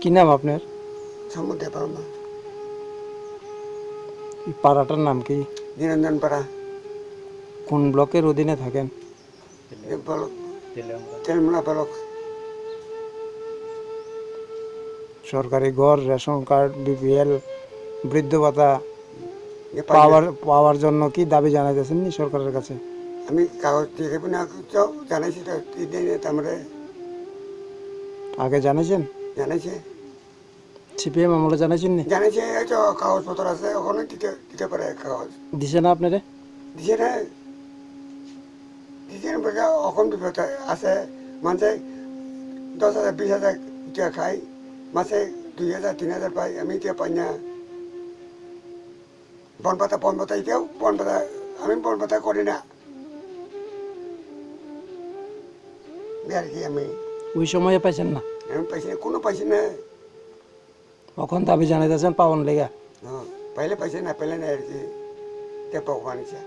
কি নাম আপনার? সমুদ্রে পারমা এই পাড়াটার নাম কি? নিরঞ্জন পাড়া কোন ব্লকের অধীনে থাকেন? Block Telmuna block. সরকারি ঘর, রেশন কার্ড, বিপিএল, বৃদ্ধ ভাতা এ পাই না। পাওয়ার জন্য কি দাবি জানাইতেছেন নি সরকারের কাছে? আমি কাগজ দিয়ে না জানাইছি তো তারপরে আগে জানাইছেন? জানাইছে সিপিএম আমলে জানাইছেন নি? জানাইছে এই তো কাগজপত্র আছে ওখানে দিতে দিতে পারে কাগজ দিছে না আপনারে? দিছে না দিছে না বলে অকম বিপদ আছে মানুষে 10,000 20,000 টাকা খাই মাসে 2,000 3,000 পাই আমি এতিয়া পাই না। বন পাতা এতিয়াও আমি বন পাতা করি না আর কি আমি ওই সময়ে পাইছেন না? পাইছি না কোনো পাইছি না। এখন দাবি জানাইতেছেন পাওয়ার লেগা? পাইলে পাইছে না পাইলে না আর কি পাওয়া নিছে।